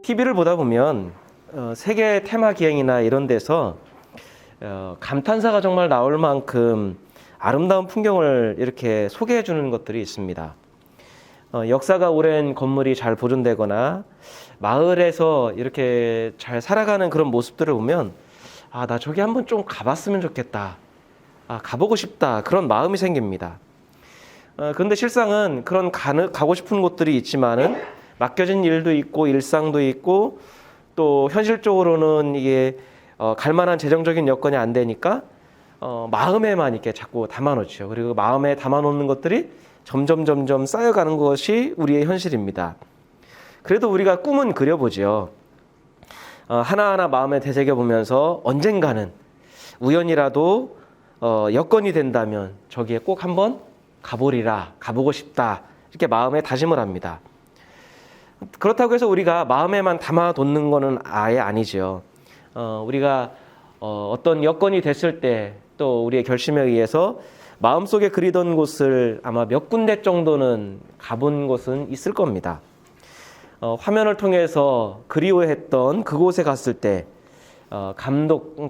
TV를 보다 보면 세계 테마 기행이나 이런 데서 감탄사가 정말 나올 만큼 아름다운 풍경을 이렇게 소개해 주는 것들이 있습니다. 역사가 오랜 건물이 잘 보존되거나 마을에서 이렇게 잘 살아가는 그런 모습들을 보면 나 저기 한번 좀 가봤으면 좋겠다. 가보고 싶다. 그런 마음이 생깁니다. 그런데 실상은 그런 가고 싶은 곳들이 있지만은 맡겨진 일도 있고 일상도 있고 또 현실적으로는 이게 갈 만한 재정적인 여건이 안 되니까 마음에만 이렇게 자꾸 담아놓죠. 그리고 마음에 담아놓는 것들이 점점 쌓여가는 것이 우리의 현실입니다. 그래도 우리가 꿈은 그려보죠. 하나하나 마음에 되새겨보면서 언젠가는 우연이라도 여건이 된다면 저기에 꼭 한번 가보리라, 가보고 싶다 이렇게 마음에 다짐을 합니다. 그렇다고 해서 우리가 마음에만 담아놓는 것은 아예 아니죠. 우리가 어떤 여건이 됐을 때 또 우리의 결심에 의해서 마음속에 그리던 곳을 아마 몇 군데 정도는 가본 곳은 있을 겁니다. 화면을 통해서 그리워했던 그곳에 갔을 때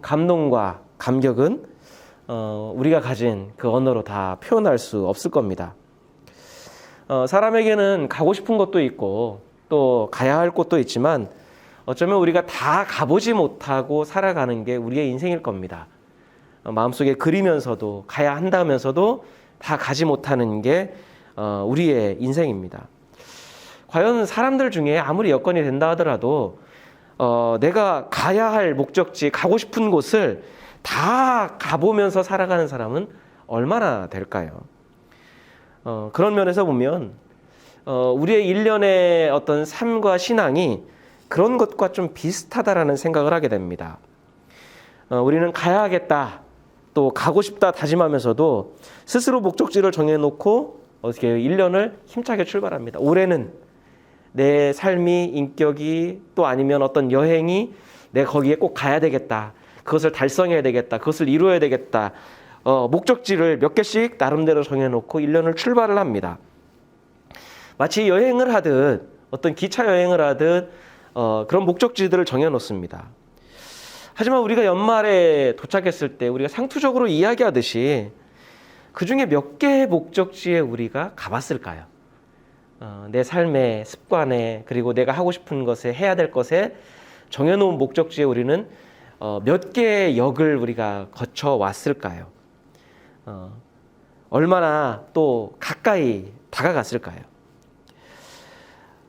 감동과 감격은 우리가 가진 그 언어로 다 표현할 수 없을 겁니다. 사람에게는 가고 싶은 곳도 있고 또 가야 할 곳도 있지만 어쩌면 우리가 다 가보지 못하고 살아가는 게 우리의 인생일 겁니다. 마음속에 그리면서도 가야 한다면서도 다 가지 못하는 게 우리의 인생입니다. 과연 사람들 중에 아무리 여건이 된다 하더라도 내가 가야 할 목적지, 가고 싶은 곳을 다 가보면서 살아가는 사람은 얼마나 될까요? 그런 면에서 보면 우리의 일련의 어떤 삶과 신앙이 그런 것과 좀 비슷하다라는 생각을 하게 됩니다. 우리는 가야겠다, 또 가고 싶다 다짐하면서도 스스로 목적지를 정해놓고 어떻게 1년을 힘차게 출발합니다. 올해는 내 삶이, 인격이 또 아니면 어떤 여행이 내가 거기에 꼭 가야 되겠다. 그것을 달성해야 되겠다. 그것을 이루어야 되겠다. 목적지를 몇 개씩 나름대로 정해놓고 1년을 출발을 합니다. 마치 여행을 하듯 어떤 기차 여행을 하듯 그런 목적지들을 정해놓습니다. 하지만 우리가 연말에 도착했을 때 우리가 상투적으로 이야기하듯이 그중에 몇 개의 목적지에 우리가 가봤을까요? 내 삶의 습관에 그리고 내가 하고 싶은 것에 해야 될 것에 정해놓은 목적지에 우리는 몇 개의 역을 우리가 거쳐왔을까요? 얼마나 또 가까이 다가갔을까요?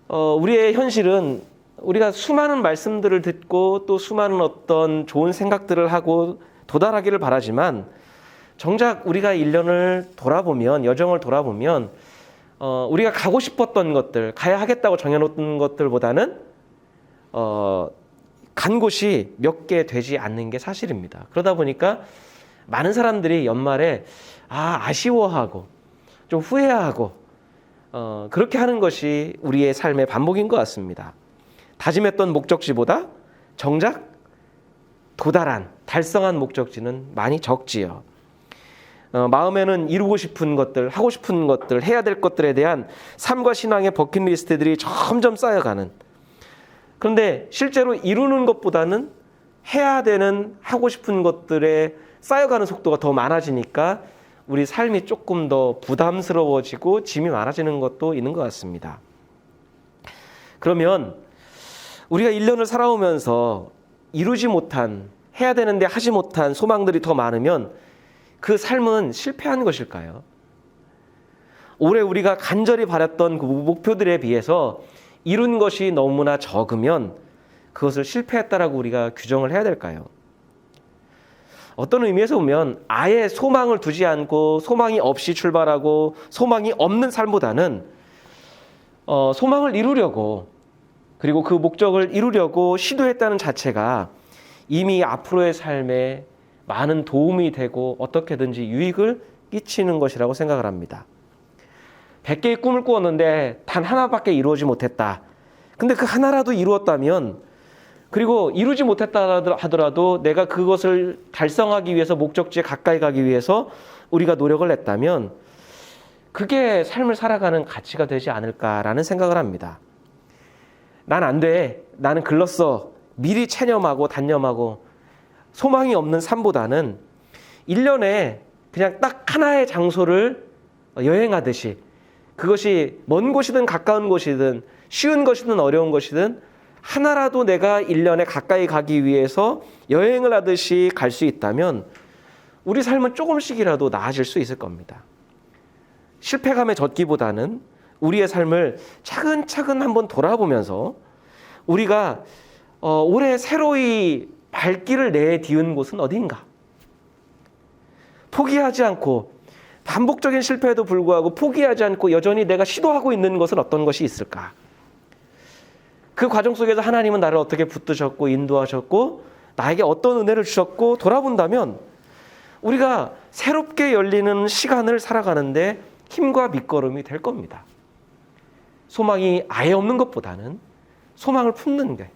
우리의 현실은 우리가 수많은 말씀들을 듣고 또 수많은 어떤 좋은 생각들을 하고 도달하기를 바라지만 정작 우리가 1년을 돌아보면, 여정을 돌아보면 우리가 가고 싶었던 것들, 가야 하겠다고 정해놓은 것들보다는 간 곳이 몇 개 되지 않는 게 사실입니다. 그러다 보니까 많은 사람들이 연말에 아쉬워하고 좀 후회하고 그렇게 하는 것이 우리의 삶의 반복인 것 같습니다. 다짐했던 목적지보다 정작 도달한, 달성한 목적지는 많이 적지요. 마음에는 이루고 싶은 것들, 하고 싶은 것들, 해야 될 것들에 대한 삶과 신앙의 버킷리스트들이 점점 쌓여가는, 그런데 실제로 이루는 것보다는 해야 되는, 하고 싶은 것들에 쌓여가는 속도가 더 많아지니까 우리 삶이 조금 더 부담스러워지고 짐이 많아지는 것도 있는 것 같습니다. 그러면 우리가 1년을 살아오면서 이루지 못한, 해야 되는데 하지 못한 소망들이 더 많으면 그 삶은 실패한 것일까요? 올해 우리가 간절히 바랐던 그 목표들에 비해서 이룬 것이 너무나 적으면 그것을 실패했다라고 우리가 규정을 해야 될까요? 어떤 의미에서 보면 아예 소망을 두지 않고 소망이 없이 출발하고 소망이 없는 삶보다는 소망을 이루려고, 그리고 그 목적을 이루려고 시도했다는 자체가 이미 앞으로의 삶에 많은 도움이 되고 어떻게든지 유익을 끼치는 것이라고 생각을 합니다. 100개의 꿈을 꾸었는데 단 하나밖에 이루어지 못했다. 근데 그 하나라도 이루었다면, 그리고 이루지 못했다 하더라도 내가 그것을 달성하기 위해서, 목적지에 가까이 가기 위해서 우리가 노력을 했다면 그게 삶을 살아가는 가치가 되지 않을까라는 생각을 합니다. 난 안 돼. 나는 글렀어. 미리 체념하고 단념하고 소망이 없는 삶보다는 1년에 그냥 딱 하나의 장소를 여행하듯이, 그것이 먼 곳이든 가까운 곳이든 쉬운 것이든 어려운 것이든 하나라도 내가 1년에 가까이 가기 위해서 여행을 하듯이 갈 수 있다면 우리 삶은 조금씩이라도 나아질 수 있을 겁니다. 실패감에 젖기보다는 우리의 삶을 차근차근 한번 돌아보면서 우리가 올해 새로이 발길을 내디운 곳은 어디인가? 포기하지 않고, 반복적인 실패에도 불구하고 포기하지 않고 여전히 내가 시도하고 있는 것은 어떤 것이 있을까? 그 과정 속에서 하나님은 나를 어떻게 붙드셨고 인도하셨고 나에게 어떤 은혜를 주셨고 돌아본다면 우리가 새롭게 열리는 시간을 살아가는데 힘과 밑거름이 될 겁니다. 소망이 아예 없는 것보다는 소망을 품는 게,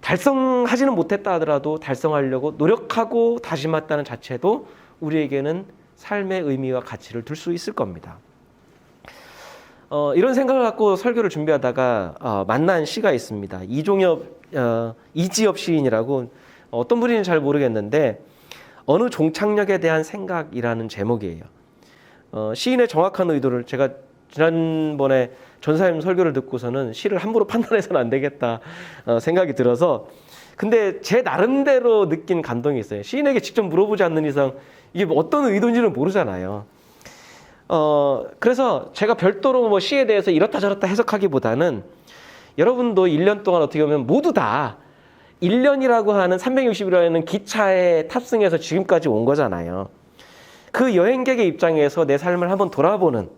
달성하지는 못했다 하더라도 달성하려고 노력하고 다짐했다는 자체도 우리에게는 삶의 의미와 가치를 둘 수 있을 겁니다. 이런 생각을 갖고 설교를 준비하다가 만난 시가 있습니다. 이지엽 시인이라고, 어떤 분인지 잘 모르겠는데 어느 종착역에 대한 생각이라는 제목이에요. 시인의 정확한 의도를 제가 지난번에 전사님 설교를 듣고서는 시를 함부로 판단해서는 안 되겠다 생각이 들어서, 근데 제 나름대로 느낀 감동이 있어요. 시인에게 직접 물어보지 않는 이상 이게 어떤 의도인지는 모르잖아요. 그래서 제가 별도로 뭐 시에 대해서 이렇다 저렇다 해석하기보다는 여러분도 1년 동안 어떻게 보면 모두 다 1년이라고 하는 360일이라는 기차에 탑승해서 지금까지 온 거잖아요. 그 여행객의 입장에서 내 삶을 한번 돌아보는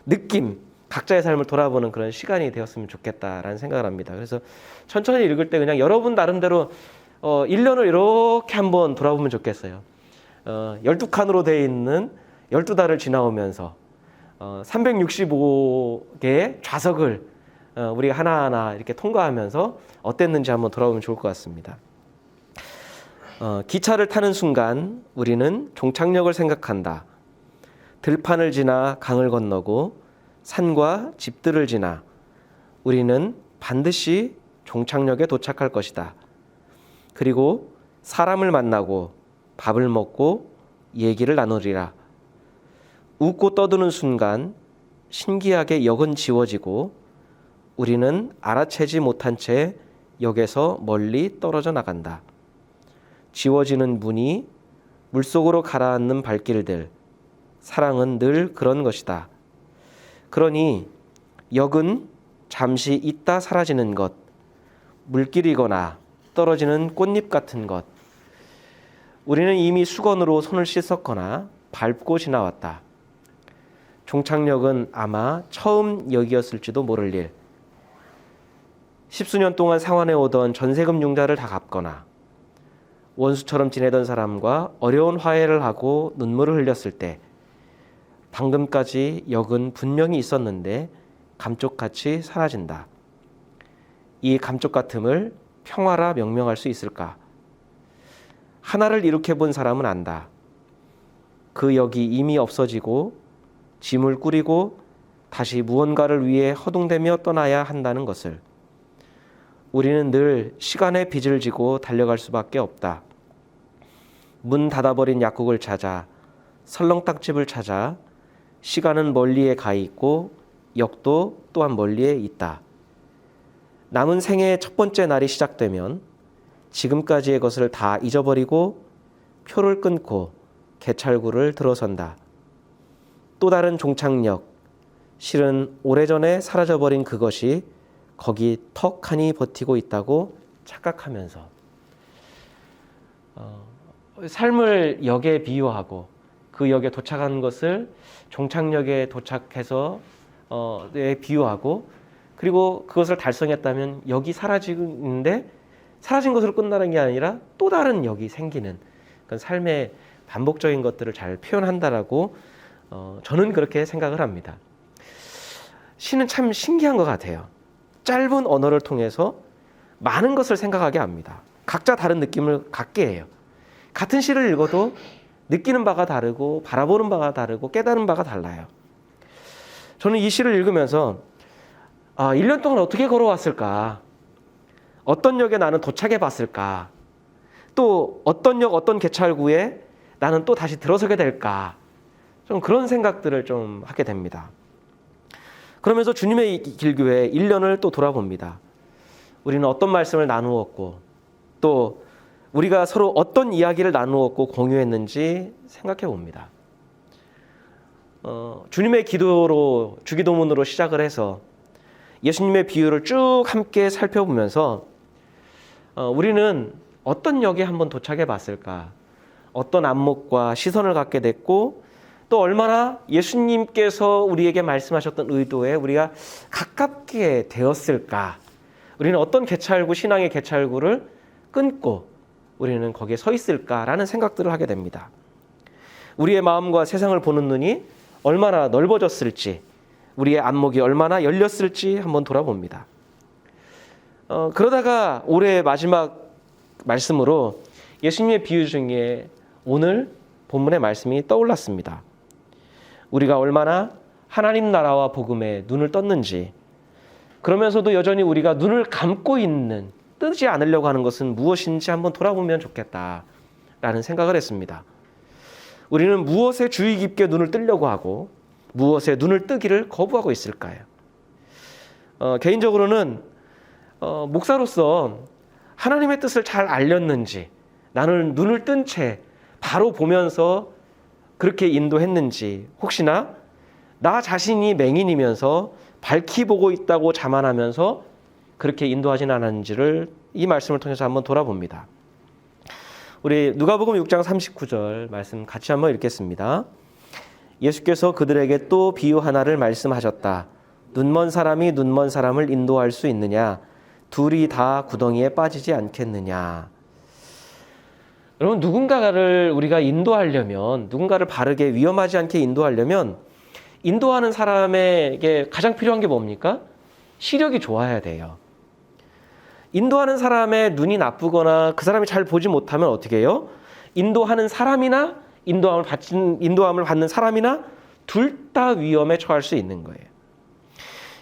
느낌, 각자의 삶을 돌아보는 그런 시간이 되었으면 좋겠다라는 생각을 합니다. 그래서 천천히 읽을 때 그냥 여러분 나름대로 1년을 이렇게 한번 돌아보면 좋겠어요. 12칸으로 되어 있는 12달을 지나오면서 365개의 좌석을 우리가 하나하나 이렇게 통과하면서 어땠는지 한번 돌아보면 좋을 것 같습니다. 기차를 타는 순간 우리는 종착역을 생각한다. 들판을 지나 강을 건너고 산과 집들을 지나 우리는 반드시 종착역에 도착할 것이다. 그리고 사람을 만나고 밥을 먹고 얘기를 나누리라. 웃고 떠드는 순간 신기하게 역은 지워지고 우리는 알아채지 못한 채 역에서 멀리 떨어져 나간다. 지워지는 문이 물속으로 가라앉는 발길들, 사랑은 늘 그런 것이다. 그러니 역은 잠시 있다 사라지는 것, 물길이거나 떨어지는 꽃잎 같은 것. 우리는 이미 수건으로 손을 씻었거나 밟고 지나왔다. 종착역은 아마 처음 역이었을지도 모를 일. 10수년 동안 상환해 오던 전세금 융자를 다 갚거나 원수처럼 지내던 사람과 어려운 화해를 하고 눈물을 흘렸을 때 방금까지 역은 분명히 있었는데 감쪽같이 사라진다. 이 감쪽같음을 평화라 명명할 수 있을까? 하나를 이렇게 본 사람은 안다. 그 역이 이미 없어지고 짐을 꾸리고 다시 무언가를 위해 허둥대며 떠나야 한다는 것을. 우리는 늘 시간의 빚을 지고 달려갈 수밖에 없다. 문 닫아버린 약국을 찾아, 설렁탕집을 찾아, 시간은 멀리에 가 있고 역도 또한 멀리에 있다. 남은 생애의 첫 번째 날이 시작되면 지금까지의 것을 다 잊어버리고 표를 끊고 개찰구를 들어선다. 또 다른 종착역, 실은 오래전에 사라져버린 그것이 거기 턱하니 버티고 있다고 착각하면서 삶을 역에 비유하고 그 역에 도착한 것을 종착역에 도착해서 비유하고, 그리고 그것을 달성했다면 역이 사라지는데 사라진 것으로 끝나는 게 아니라 또 다른 역이 생기는 그런 삶의 반복적인 것들을 잘 표현한다라고 저는 그렇게 생각을 합니다. 시는 참 신기한 것 같아요. 짧은 언어를 통해서 많은 것을 생각하게 합니다. 각자 다른 느낌을 갖게 해요. 같은 시를 읽어도 느끼는 바가 다르고 바라보는 바가 다르고 깨달은 바가 달라요. 저는 이 시를 읽으면서 1년 동안 어떻게 걸어왔을까? 어떤 역에 나는 도착해 봤을까? 또 어떤 역, 어떤 개찰구에 나는 또 다시 들어서게 될까? 좀 그런 생각들을 좀 하게 됩니다. 그러면서 주님의 길교회 1년을 또 돌아봅니다. 우리는 어떤 말씀을 나누었고 또 우리가 서로 어떤 이야기를 나누었고 공유했는지 생각해 봅니다. 주님의 기도로 주기도문으로 시작을 해서 예수님의 비유를 쭉 함께 살펴보면서 우리는 어떤 역에 한번 도착해 봤을까? 어떤 안목과 시선을 갖게 됐고 또 얼마나 예수님께서 우리에게 말씀하셨던 의도에 우리가 가깝게 되었을까? 우리는 어떤 개찰구, 신앙의 개찰구를 끊고 우리는 거기에 서 있을까라는 생각들을 하게 됩니다. 우리의 마음과 세상을 보는 눈이 얼마나 넓어졌을지, 우리의 안목이 얼마나 열렸을지 한번 돌아봅니다. 그러다가 올해 마지막 말씀으로 예수님의 비유 중에 오늘 본문의 말씀이 떠올랐습니다. 우리가 얼마나 하나님 나라와 복음에 눈을 떴는지, 그러면서도 여전히 우리가 눈을 감고 있는, 뜨지 않으려고 하는 것은 무엇인지 한번 돌아보면 좋겠다라는 생각을 했습니다. 우리는 무엇에 주의 깊게 눈을 뜨려고 하고 무엇에 눈을 뜨기를 거부하고 있을까요? 개인적으로는 목사로서 하나님의 뜻을 잘 알렸는지, 나는 눈을 뜬 채 바로 보면서 그렇게 인도했는지, 혹시나 나 자신이 맹인이면서 밝히 보고 있다고 자만하면서 그렇게 인도하진 않았는지를 이 말씀을 통해서 한번 돌아봅니다. 우리 누가복음 6장 39절 말씀 같이 한번 읽겠습니다. 예수께서 그들에게 또 비유 하나를 말씀하셨다. 눈먼 사람이 눈먼 사람을 인도할 수 있느냐? 둘이 다 구덩이에 빠지지 않겠느냐? 여러분, 누군가를 우리가 인도하려면, 누군가를 바르게 위험하지 않게 인도하려면 인도하는 사람에게 가장 필요한 게 뭡니까? 시력이 좋아야 돼요. 인도하는 사람의 눈이 나쁘거나 그 사람이 잘 보지 못하면 어떻게 해요? 인도하는 사람이나 인도함을 받는 사람이나 둘 다 위험에 처할 수 있는 거예요.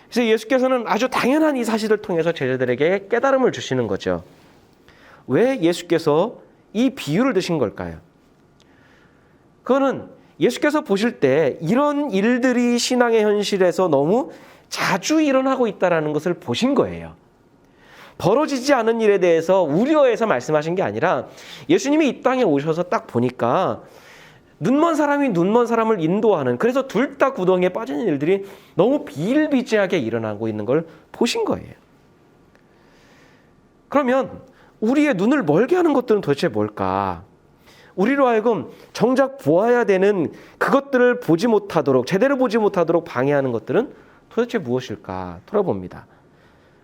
그래서 예수께서는 아주 당연한 이 사실을 통해서 제자들에게 깨달음을 주시는 거죠. 왜 예수께서 이 비유를 드신 걸까요? 그거는 예수께서 보실 때 이런 일들이 신앙의 현실에서 너무 자주 일어나고 있다는 것을 보신 거예요. 벌어지지 않은 일에 대해서 우려해서 말씀하신 게 아니라 예수님이 이 땅에 오셔서 딱 보니까 눈먼 사람이 눈먼 사람을 인도하는, 그래서 둘 다 구덩이에 빠지는 일들이 너무 비일비재하게 일어나고 있는 걸 보신 거예요. 그러면 우리의 눈을 멀게 하는 것들은 도대체 뭘까? 우리로 하여금 정작 보아야 되는 그것들을 보지 못하도록, 제대로 보지 못하도록 방해하는 것들은 도대체 무엇일까 돌아봅니다.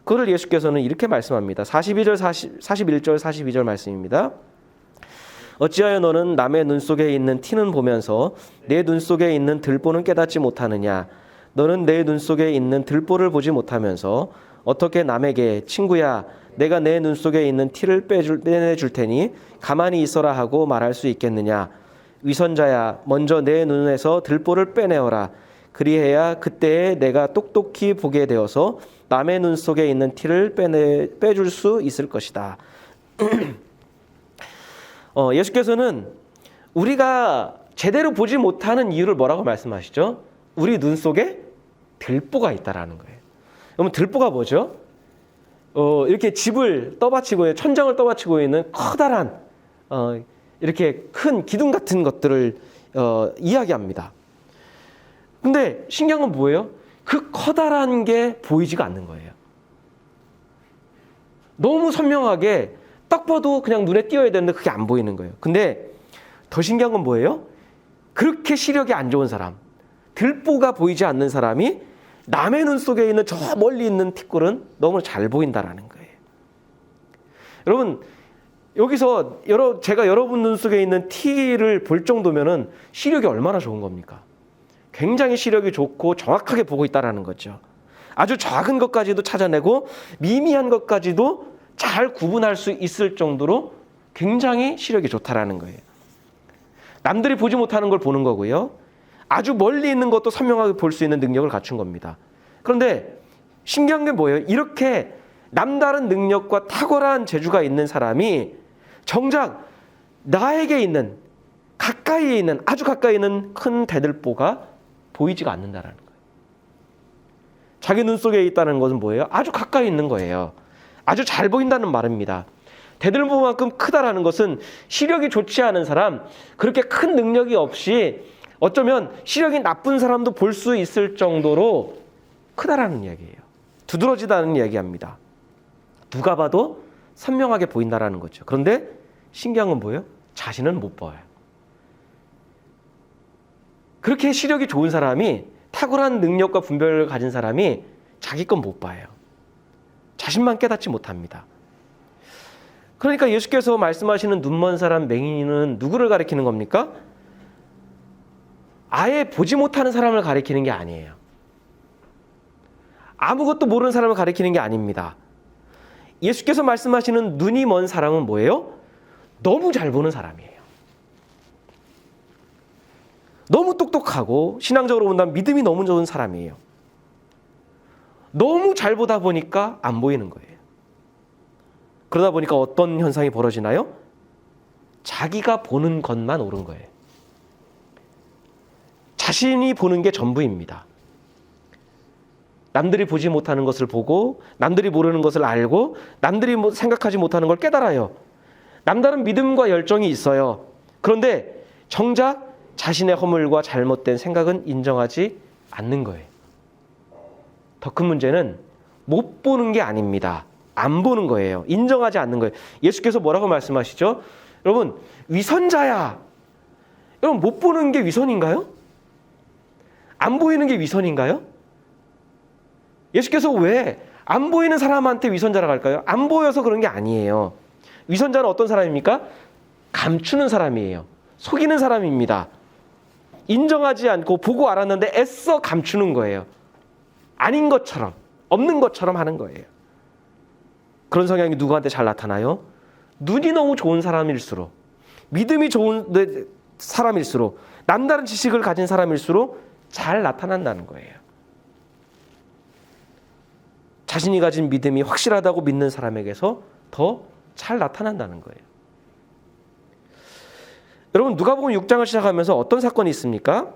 그걸 예수께서는 이렇게 말씀합니다. 41절, 42절 말씀입니다. 어찌하여 너는 남의 눈 속에 있는 티는 보면서 내 눈 속에 있는 들보는 깨닫지 못하느냐? 너는 내 눈 속에 있는 들보를 보지 못하면서 어떻게 남에게 친구야, 내가 내 눈 속에 있는 티를 빼내줄 테니 가만히 있어라 하고 말할 수 있겠느냐? 위선자야, 먼저 내 눈에서 들보를 빼내어라. 그리해야 그때에 내가 똑똑히 보게 되어서 남의 눈 속에 있는 티를 빼줄 수 있을 것이다. 예수께서는 우리가 제대로 보지 못하는 이유를 뭐라고 말씀하시죠? 우리 눈 속에 들보가 있다라는 거예요. 그러면 들보가 뭐죠? 이렇게 집을 떠받치고, 천장을 떠받치고 있는 커다란 이렇게 큰 기둥 같은 것들을 이야기합니다. 근데 신기한 건 뭐예요? 그 커다란 게 보이지가 않는 거예요. 너무 선명하게 딱 봐도 그냥 눈에 띄어야 되는데 그게 안 보이는 거예요. 근데 더 신기한 건 뭐예요? 그렇게 시력이 안 좋은 사람, 들보가 보이지 않는 사람이 남의 눈 속에 있는 저 멀리 있는 티끌은 너무 잘 보인다라는 거예요. 여러분, 여기서 제가 여러분 눈 속에 있는 티를 볼 정도면은 시력이 얼마나 좋은 겁니까? 굉장히 시력이 좋고 정확하게 보고 있다라는 거죠. 아주 작은 것까지도 찾아내고 미미한 것까지도 잘 구분할 수 있을 정도로 굉장히 시력이 좋다라는 거예요. 남들이 보지 못하는 걸 보는 거고요. 아주 멀리 있는 것도 선명하게 볼 수 있는 능력을 갖춘 겁니다. 그런데 신기한 게 뭐예요? 이렇게 남다른 능력과 탁월한 재주가 있는 사람이 정작 나에게 있는, 가까이에 있는, 아주 가까이 있는 큰 대들보가 보이지가 않는다라는 거예요. 자기 눈 속에 있다는 것은 뭐예요? 아주 가까이 있는 거예요. 아주 잘 보인다는 말입니다. 대들보만큼 크다라는 것은 시력이 좋지 않은 사람, 그렇게 큰 능력이 없이 어쩌면 시력이 나쁜 사람도 볼 수 있을 정도로 크다라는 이야기예요. 두드러지다는 이야기합니다. 누가 봐도 선명하게 보인다라는 거죠. 그런데 신기한 건 뭐예요? 자신은 못 봐요. 그렇게 시력이 좋은 사람이, 탁월한 능력과 분별을 가진 사람이 자기 건 못 봐요. 자신만 깨닫지 못합니다. 그러니까 예수께서 말씀하시는 눈먼 사람, 맹인은 누구를 가리키는 겁니까? 아예 보지 못하는 사람을 가리키는 게 아니에요. 아무것도 모르는 사람을 가리키는 게 아닙니다. 예수께서 말씀하시는 눈이 먼 사람은 뭐예요? 너무 잘 보는 사람이에요. 너무 똑똑하고 신앙적으로 본다면 믿음이 너무 좋은 사람이에요. 너무 잘 보다 보니까 안 보이는 거예요. 그러다 보니까 어떤 현상이 벌어지나요? 자기가 보는 것만 옳은 거예요. 자신이 보는 게 전부입니다. 남들이 보지 못하는 것을 보고, 남들이 모르는 것을 알고, 남들이 생각하지 못하는 걸 깨달아요. 남다른 믿음과 열정이 있어요. 그런데 정작 자신의 허물과 잘못된 생각은 인정하지 않는 거예요. 더 큰 문제는 못 보는 게 아닙니다. 안 보는 거예요. 인정하지 않는 거예요. 예수께서 뭐라고 말씀하시죠? 여러분, 위선자야. 여러분, 못 보는 게 위선인가요? 안 보이는 게 위선인가요? 예수께서 왜 안 보이는 사람한테 위선자라고 할까요? 안 보여서 그런 게 아니에요. 위선자는 어떤 사람입니까? 감추는 사람이에요. 속이는 사람입니다. 인정하지 않고 보고 알았는데 애써 감추는 거예요. 아닌 것처럼, 없는 것처럼 하는 거예요. 그런 성향이 누구한테 잘 나타나요? 눈이 너무 좋은 사람일수록, 믿음이 좋은 사람일수록, 남다른 지식을 가진 사람일수록 잘 나타난다는 거예요. 자신이 가진 믿음이 확실하다고 믿는 사람에게서 더 잘 나타난다는 거예요. 여러분, 누가복음 6장을 시작하면서 어떤 사건이 있습니까?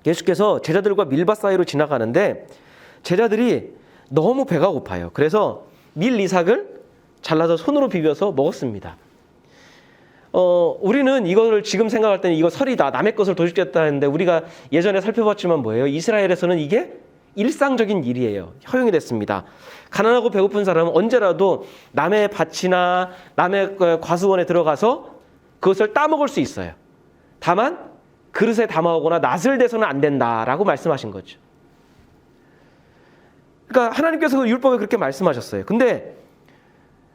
예수께서 제자들과 밀밭 사이로 지나가는데 제자들이 너무 배가 고파요. 그래서 밀 이삭을 잘라서 손으로 비벼서 먹었습니다. 우리는 이거를 지금 생각할 때는 이거 설이다, 남의 것을 도둑질했다 했는데 우리가 예전에 살펴봤지만 뭐예요? 이스라엘에서는 이게 일상적인 일이에요. 허용이 됐습니다. 가난하고 배고픈 사람은 언제라도 남의 밭이나 남의 과수원에 들어가서 그것을 따먹을 수 있어요. 다만 그릇에 담아오거나 낫을 대서는 안 된다라고 말씀하신 거죠. 그러니까 하나님께서 그 율법에 그렇게 말씀하셨어요. 근데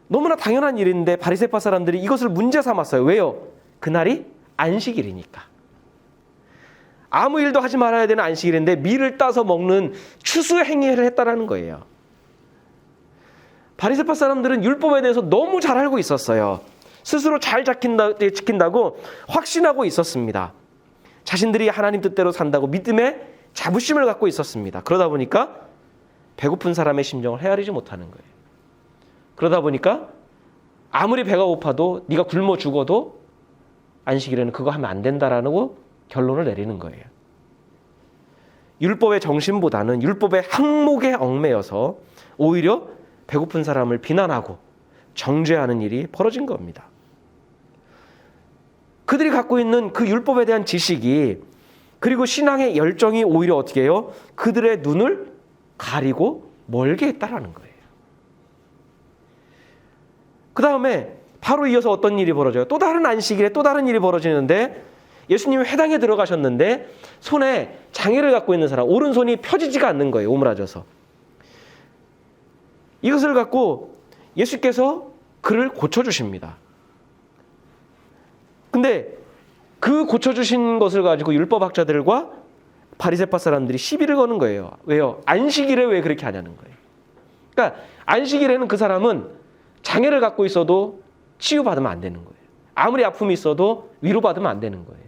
너무나 당연한 일인데 바리새파 사람들이 이것을 문제 삼았어요. 왜요? 그날이 안식일이니까. 아무 일도 하지 말아야 되는 안식일인데 밀을 따서 먹는 추수 행위를 했다라는 거예요. 바리새파 사람들은 율법에 대해서 너무 잘 알고 있었어요. 스스로 잘 지킨다고 확신하고 있었습니다. 자신들이 하나님 뜻대로 산다고 믿음의 자부심을 갖고 있었습니다. 그러다 보니까 배고픈 사람의 심정을 헤아리지 못하는 거예요. 그러다 보니까 아무리 배가 고파도 네가 굶어 죽어도 안식일에는 그거 하면 안 된다라고 결론을 내리는 거예요. 율법의 정신보다는 율법의 항목에 얽매여서 오히려 배고픈 사람을 비난하고 정죄하는 일이 벌어진 겁니다. 그들이 갖고 있는 그 율법에 대한 지식이, 그리고 신앙의 열정이 오히려 어떻게 해요? 그들의 눈을 가리고 멀게 했다라는 거예요. 그 다음에 바로 이어서 어떤 일이 벌어져요? 또 다른 안식일에 또 다른 일이 벌어지는데 예수님이 회당에 들어가셨는데 손에 장애를 갖고 있는 사람, 오른손이 펴지지가 않는 거예요. 오므라져서. 이것을 갖고 예수께서 그를 고쳐주십니다. 근데 그 고쳐주신 것을 가지고 율법학자들과 바리새파 사람들이 시비를 거는 거예요. 왜요? 안식일에 왜 그렇게 하냐는 거예요. 그러니까 안식일에는 그 사람은 장애를 갖고 있어도 치유받으면 안 되는 거예요. 아무리 아픔이 있어도 위로받으면 안 되는 거예요.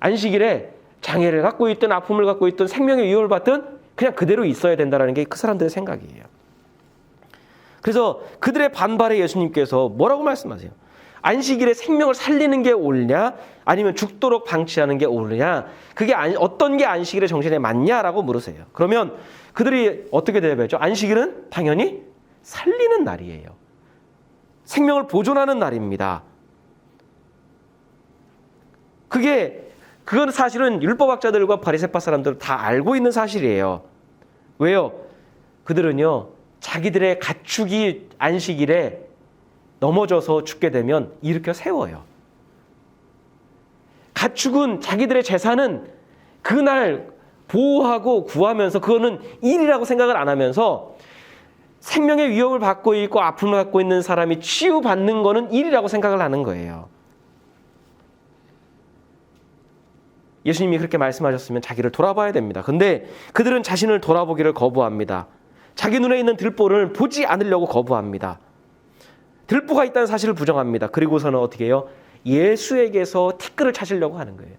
안식일에 장애를 갖고 있든 아픔을 갖고 있든 생명의 위협을 받든 그냥 그대로 있어야 된다는 게 그 사람들의 생각이에요. 그래서 그들의 반발에 예수님께서 뭐라고 말씀하세요? 안식일에 생명을 살리는 게 옳냐? 아니면 죽도록 방치하는 게 옳으냐? 그게 어떤 게 안식일의 정신에 맞냐라고 물으세요. 그러면 그들이 어떻게 대답했죠? 안식일은 당연히 살리는 날이에요. 생명을 보존하는 날입니다. 그건 사실은 율법학자들과 바리새파 사람들은 다 알고 있는 사실이에요. 왜요? 그들은요, 자기들의 가축이 안식일에 넘어져서 죽게 되면 일으켜 세워요. 가축은 자기들의 재산은 그날 보호하고 구하면서 그거는 일이라고 생각을 안 하면서 생명의 위협을 받고 있고 아픔을 갖고 있는 사람이 치유받는 거는 일이라고 생각을 하는 거예요. 예수님이 그렇게 말씀하셨으면 자기를 돌아봐야 됩니다. 근데 그들은 자신을 돌아보기를 거부합니다. 자기 눈에 있는 들보를 보지 않으려고 거부합니다. 들보가 있다는 사실을 부정합니다. 그리고서는 어떻게 해요? 예수에게서 티끌을 찾으려고 하는 거예요.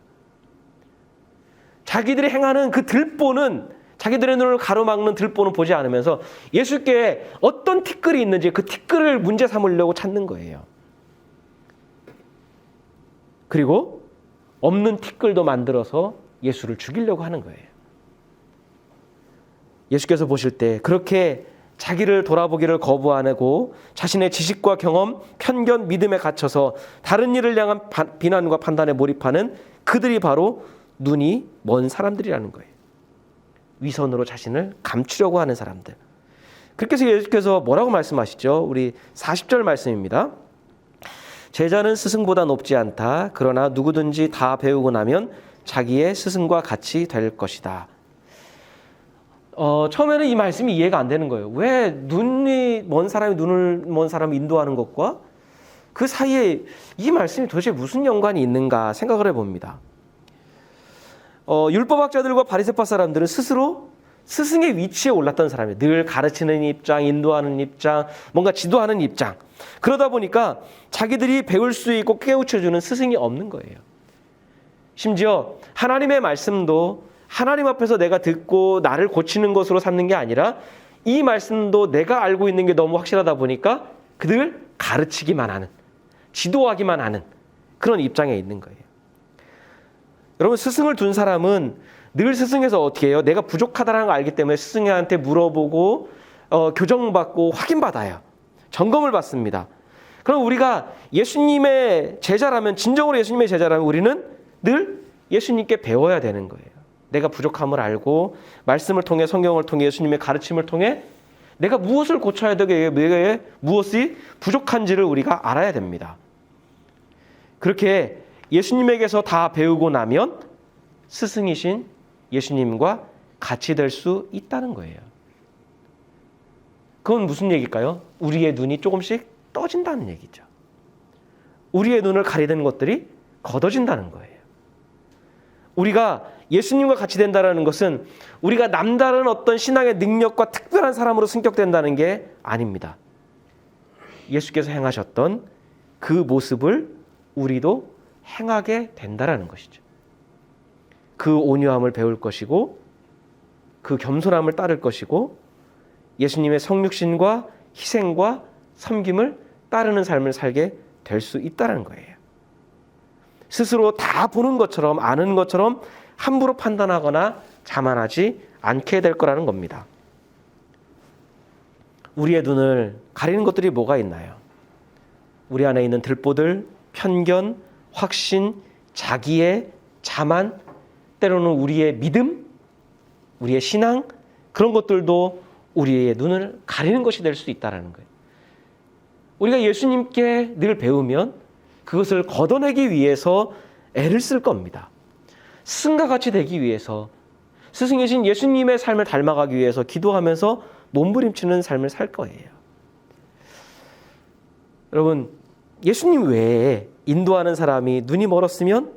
자기들이 행하는 그 들보는, 자기들의 눈을 가로막는 들보는 보지 않으면서 예수께 어떤 티끌이 있는지 그 티끌을 문제 삼으려고 찾는 거예요. 그리고 없는 티끌도 만들어서 예수를 죽이려고 하는 거예요. 예수께서 보실 때 그렇게 자기를 돌아보기를 거부 안 하고 자신의 지식과 경험, 편견, 믿음에 갇혀서 다른 일을 향한 비난과 판단에 몰입하는 그들이 바로 눈이 먼 사람들이라는 거예요. 위선으로 자신을 감추려고 하는 사람들. 그렇게 해서 예수께서 뭐라고 말씀하시죠? 우리 40절 말씀입니다. 제자는 스승보다 높지 않다. 그러나 누구든지 다 배우고 나면 자기의 스승과 같이 될 것이다. 처음에는 이 말씀이 이해가 안 되는 거예요. 왜 눈이 먼 사람이 눈을 먼 사람을 인도하는 것과 그 사이에 이 말씀이 도대체 무슨 연관이 있는가 생각을 해봅니다. 율법학자들과 바리새파 사람들은 스스로 스승의 위치에 올랐던 사람이에요. 늘 가르치는 입장, 인도하는 입장, 뭔가 지도하는 입장. 그러다 보니까 자기들이 배울 수 있고 깨우쳐주는 스승이 없는 거예요. 심지어 하나님의 말씀도 하나님 앞에서 내가 듣고 나를 고치는 것으로 삼는 게 아니라 이 말씀도 내가 알고 있는 게 너무 확실하다 보니까 그들 가르치기만 하는, 지도하기만 하는 그런 입장에 있는 거예요. 여러분, 스승을 둔 사람은 늘 스승에서 어떻게 해요? 내가 부족하다는 걸 알기 때문에 스승한테 물어보고 교정받고 확인받아요. 점검을 받습니다. 그럼 우리가 예수님의 제자라면, 진정으로 예수님의 제자라면 우리는 늘 예수님께 배워야 되는 거예요. 내가 부족함을 알고 말씀을 통해, 성경을 통해, 예수님의 가르침을 통해 내가 무엇을 고쳐야 되게, 무엇이 부족한지를 우리가 알아야 됩니다. 그렇게 예수님에게서 다 배우고 나면 스승이신 예수님과 같이 될 수 있다는 거예요. 그건 무슨 얘기일까요? 우리의 눈이 조금씩 떠진다는 얘기죠. 우리의 눈을 가리는 것들이 걷어진다는 거예요. 우리가 예수님과 같이 된다는 것은 우리가 남다른 어떤 신앙의 능력과 특별한 사람으로 승격된다는 게 아닙니다. 예수께서 행하셨던 그 모습을 우리도 행하게 된다는 것이죠. 그 온유함을 배울 것이고 그 겸손함을 따를 것이고 예수님의 성육신과 희생과 섬김을 따르는 삶을 살게 될 수 있다는 거예요. 스스로 다 보는 것처럼 아는 것처럼 함부로 판단하거나 자만하지 않게 될 거라는 겁니다. 우리의 눈을 가리는 것들이 뭐가 있나요? 우리 안에 있는 들보들, 편견, 확신, 자기의 자만, 때로는 우리의 믿음, 우리의 신앙, 그런 것들도 우리의 눈을 가리는 것이 될 수 있다는 거예요. 우리가 예수님께 늘 배우면 그것을 걷어내기 위해서 애를 쓸 겁니다. 스승과 같이 되기 위해서, 스승이신 예수님의 삶을 닮아가기 위해서 기도하면서 몸부림치는 삶을 살 거예요. 여러분, 예수님 외에 인도하는 사람이 눈이 멀었으면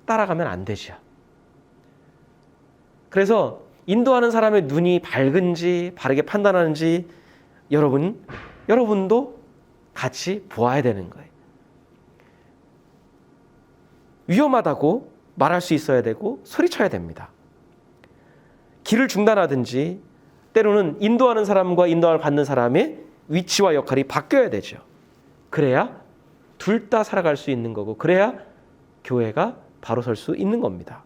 따라가면 안 되죠. 그래서 인도하는 사람의 눈이 밝은지 바르게 판단하는지 여러분도 같이 보아야 되는 거예요. 위험하다고 말할 수 있어야 되고 소리쳐야 됩니다. 길을 중단하든지 때로는 인도하는 사람과 인도함을 받는 사람의 위치와 역할이 바뀌어야 되죠. 그래야 둘 다 살아갈 수 있는 거고, 그래야 교회가 바로 설 수 있는 겁니다.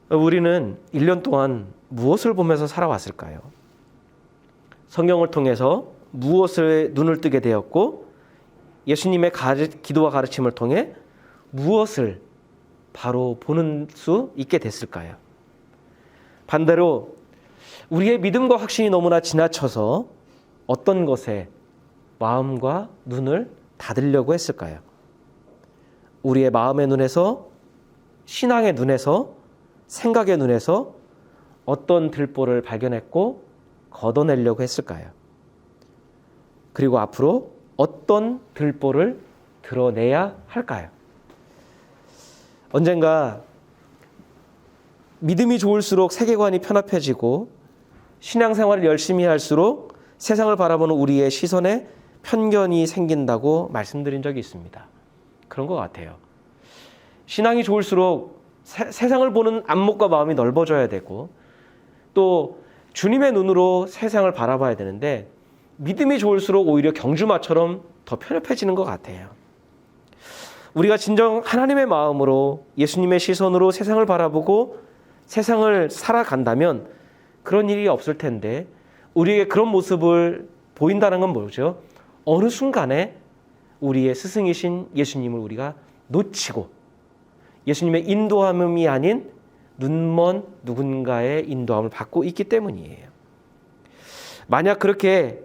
우리는 1년 동안 무엇을 보면서 살아왔을까요? 성경을 통해서 무엇을 눈을 뜨게 되었고, 예수님의 기도와 가르침을 통해 무엇을 바로 보는 수 있게 됐을까요? 반대로 우리의 믿음과 확신이 너무나 지나쳐서 어떤 것에 마음과 눈을 닫으려고 했을까요? 우리의 마음의 눈에서, 신앙의 눈에서, 생각의 눈에서 어떤 들보를 발견했고 걷어내려고 했을까요? 그리고 앞으로 어떤 들보를 드러내야 할까요? 언젠가 믿음이 좋을수록 세계관이 편협해지고 신앙생활을 열심히 할수록 세상을 바라보는 우리의 시선에 편견이 생긴다고 말씀드린 적이 있습니다. 그런 것 같아요. 신앙이 좋을수록 세상을 보는 안목과 마음이 넓어져야 되고, 또 주님의 눈으로 세상을 바라봐야 되는데 믿음이 좋을수록 오히려 경주마처럼 더 편협해지는 것 같아요. 우리가 진정 하나님의 마음으로 예수님의 시선으로 세상을 바라보고 세상을 살아간다면 그런 일이 없을 텐데, 우리에게 그런 모습을 보인다는 건 뭐죠? 어느 순간에 우리의 스승이신 예수님을 우리가 놓치고 예수님의 인도함이 아닌 눈먼 누군가의 인도함을 받고 있기 때문이에요. 만약 그렇게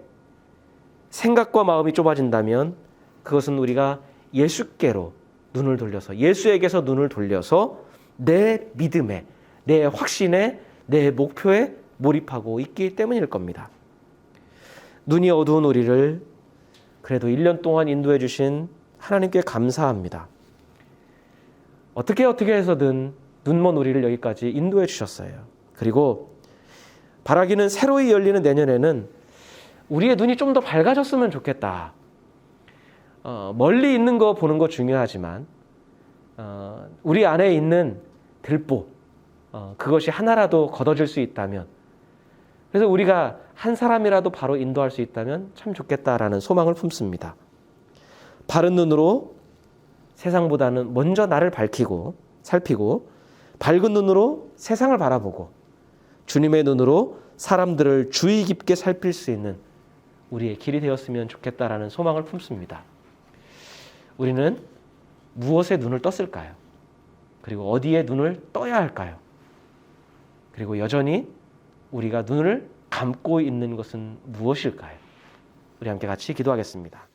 생각과 마음이 좁아진다면 그것은 우리가 예수께로 눈을 돌려서, 예수에게서 눈을 돌려서 내 믿음에, 내 확신에, 내 목표에 몰입하고 있기 때문일 겁니다. 눈이 어두운 우리를 그래도 1년 동안 인도해 주신 하나님께 감사합니다. 어떻게 해서든 눈먼 우리를 여기까지 인도해 주셨어요. 그리고 바라기는 새로이 열리는 내년에는 우리의 눈이 좀 더 밝아졌으면 좋겠다. 멀리 있는 거 보는 거 중요하지만 우리 안에 있는 들보, 그것이 하나라도 걷어질 수 있다면, 그래서 우리가 한 사람이라도 바로 인도할 수 있다면 참 좋겠다라는 소망을 품습니다. 바른 눈으로 세상보다는 먼저 나를 살피고 밝은 눈으로 세상을 바라보고 주님의 눈으로 사람들을 주의 깊게 살필 수 있는 우리의 길이 되었으면 좋겠다라는 소망을 품습니다. 우리는 무엇에 눈을 떴을까요? 그리고 어디에 눈을 떠야 할까요? 그리고 여전히 우리가 눈을 감고 있는 것은 무엇일까요? 우리 함께 같이 기도하겠습니다.